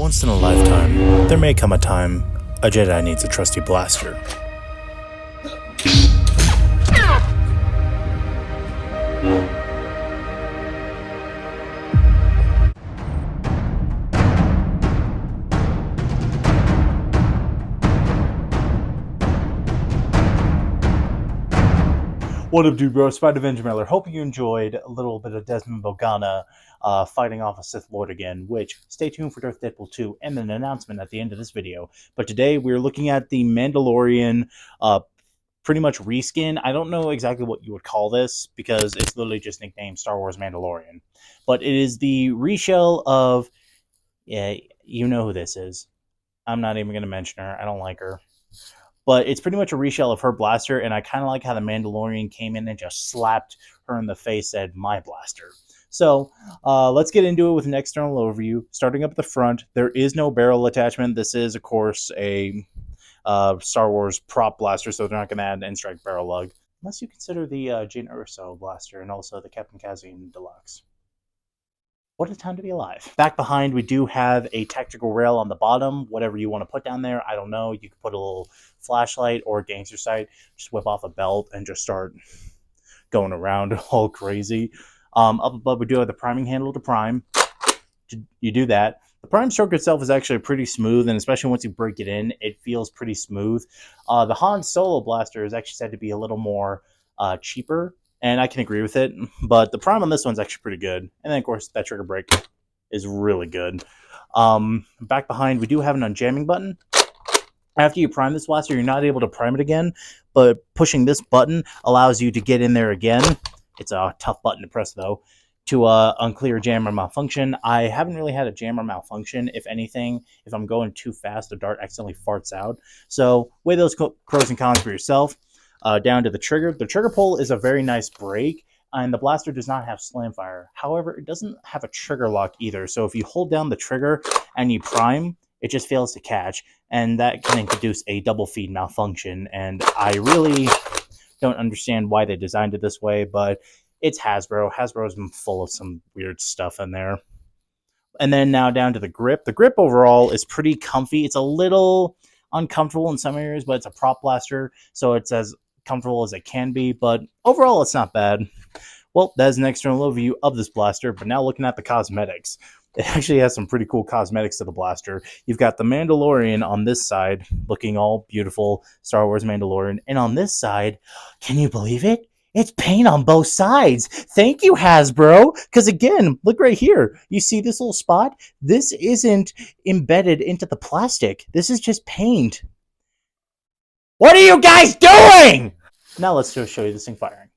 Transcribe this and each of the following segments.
Once in a lifetime, there may come a time a Jedi needs a trusty blaster. What up, dude, bro? Spider-Avenger Miller. Hoping you enjoyed a little bit of Desmond Bogana fighting off a Sith Lord again, which, stay tuned for Darth Deadpool 2 and an announcement at the end of this video. But today, we're looking at the Mandalorian pretty much reskin. I don't know exactly what you would call this, because it's literally just nicknamed Star Wars Mandalorian. But it is the reshell of, yeah, you know who this is. I'm not even going to mention her. I don't like her. But it's pretty much a reshell of her blaster, and I kind of like how the Mandalorian came in and just slapped her in the face, said, "My blaster." So let's get into it with an external overview. Starting up at the front, there is no barrel attachment. This is, of course, a Star Wars prop blaster, so they're not going to add an N-Strike barrel lug. Unless you consider the Jyn Erso blaster and also the Captain Kazin Deluxe. What a time to be alive. Back behind, we do have a tactical rail on the bottom. Whatever you want to put down there, I don't know. You could put a little flashlight or a gangster sight. Just whip off a belt and just start going around all crazy. Up above, we do have the priming handle to prime. You do that. The prime stroke itself is actually pretty smooth, and especially once you break it in, it feels pretty smooth. The Han Solo blaster is actually said to be a little more cheaper, and I can agree with it, but the prime on this one's actually pretty good. And then, of course, that trigger break is really good. Back behind, we do have an unjamming button. After you prime this blaster, you're not able to prime it again, but pushing this button allows you to get in there again. It's a tough button to press, though, to unclear jam or malfunction. I haven't really had a jam or malfunction. If anything, if I'm going too fast, the dart accidentally farts out. So weigh those pros and cons for yourself. Down to the trigger. The trigger pull is a very nice break, and the blaster does not have slam fire. However, it doesn't have a trigger lock either. So if you hold down the trigger and you prime, it just fails to catch, and that can introduce a double feed malfunction. And I really don't understand why they designed it this way, but it's Hasbro. Hasbro's been full of some weird stuff in there. And then now down to the grip. The grip overall is pretty comfy. It's a little uncomfortable in some areas, but it's a prop blaster, so it's as comfortable as it can be, but overall it's not bad. Well, that's an external overview of this blaster, but now looking at the cosmetics. It actually has some pretty cool cosmetics to the blaster. You've got the Mandalorian on this side, looking all beautiful, Star Wars Mandalorian, and on this side, can you believe it? It's paint on both sides. Thank you, Hasbro. Because again, look right here. You see this little spot? This isn't embedded into the plastic. This is just paint. What are you guys doing? Now let's just show you this thing firing.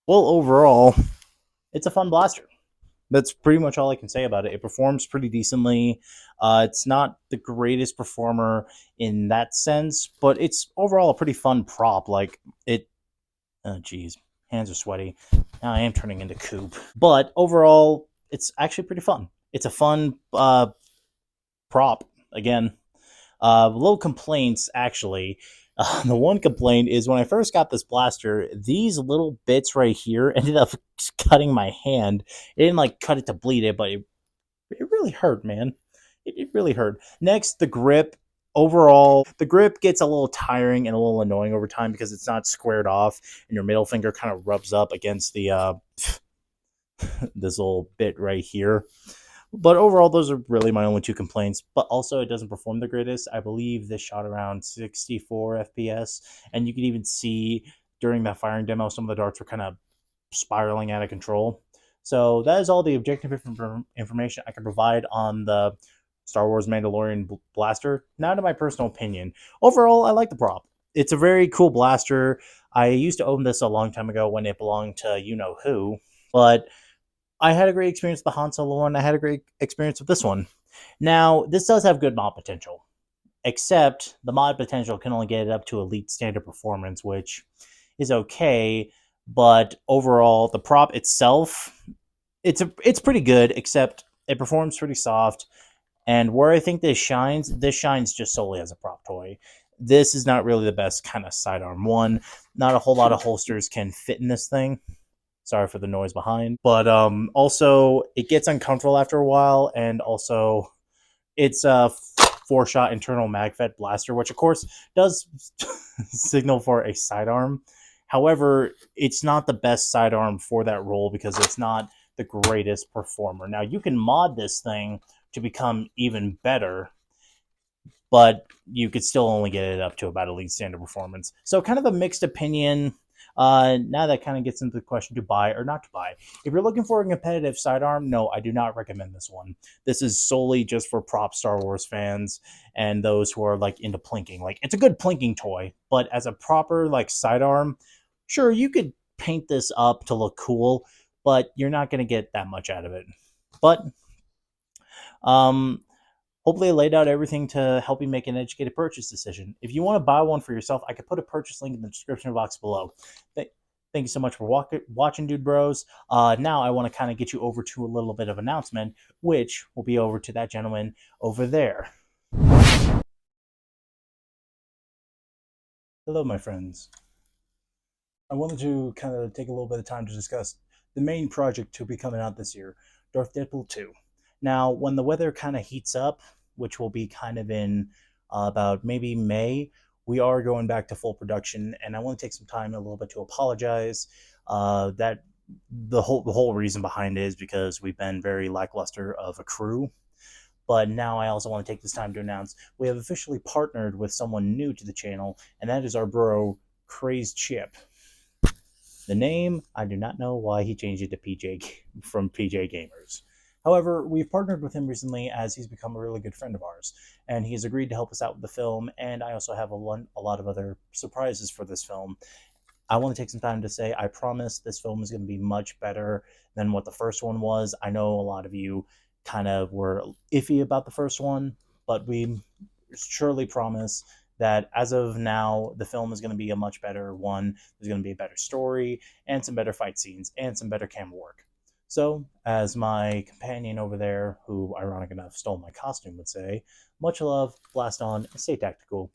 Well, overall, it's a fun blaster. That's pretty much all I can say about it. It performs pretty decently. It's not the greatest performer in that sense, but it's overall a pretty fun prop. Like, it... Oh, geez. Hands are sweaty. Now I am turning into Coop. But overall, it's actually pretty fun. It's a fun prop. Again, little complaints, actually. The one complaint is when I first got this blaster, these little bits right here ended up cutting my hand. It didn't like cut it to bleed it, but it really hurt, man. It really hurt. Next, the grip. Overall, the grip gets a little tiring and a little annoying over time because it's not squared off, and your middle finger kind of rubs up against the this little bit right here. But overall, those are really my only two complaints. But also, it doesn't perform the greatest. I believe this shot around 64 FPS. And you can even see during that firing demo, some of the darts were kind of spiraling out of control. So that is all the objective information I can provide on the Star Wars Mandalorian blaster. Now to my personal opinion. Overall, I like the prop. It's a very cool blaster. I used to own this a long time ago when it belonged to you know who, but I had a great experience with the Han Solo one. I had a great experience with this one. Now, this does have good mod potential, except the mod potential can only get it up to elite standard performance, which is okay, but overall, the prop itself, it's pretty good, except it performs pretty soft. And where I think this shines just solely as a prop toy. This is not really the best kind of sidearm. One, not a whole lot of holsters can fit in this thing. Sorry for the noise behind. But also, it gets uncomfortable after a while, and also, it's a four-shot internal magfed blaster, which of course does signal for a sidearm. However, it's not the best sidearm for that role because it's not the greatest performer. Now, you can mod this thing to become even better, but you could still only get it up to about elite standard performance. So kind of a mixed opinion. Now that kind of gets into the question to buy or not to buy. If you're looking for a competitive sidearm, no, I do not recommend this one. This is solely just for prop Star Wars fans and those who are like into plinking. Like it's a good plinking toy, but as a proper like sidearm, sure you could paint this up to look cool, but you're not going to get that much out of it. But um hopefully I laid out everything to help you make an educated purchase decision. If you want to buy one for yourself, I could put a purchase link in the description box below. Thank you so much for watching, Dude Bros. Now I want to kind of get you over to a little bit of announcement, which will be over to that gentleman over there. Hello, my friends. I wanted to kind of take a little bit of time to discuss the main project to be coming out this year, Darth Deadpool 2. Now, when the weather kind of heats up, which will be kind of in about maybe May, we are going back to full production, and I want to take some time a little bit to apologize. That the whole reason behind it is because we've been very lackluster of a crew. But now I also want to take this time to announce we have officially partnered with someone new to the channel, and that is our bro, Crazed Chip. The name, I do not know why he changed it to PJ from PJ Gamers. However, we've partnered with him recently as he's become a really good friend of ours, and he's agreed to help us out with the film, and I also have a lot of other surprises for this film. I want to take some time to say I promise this film is going to be much better than what the first one was. I know a lot of you kind of were iffy about the first one, but we surely promise that as of now, the film is going to be a much better one. There's going to be a better story and some better fight scenes and some better camera work. So, as my companion over there, who ironic enough stole my costume, would say, much love, blast on, and stay tactical.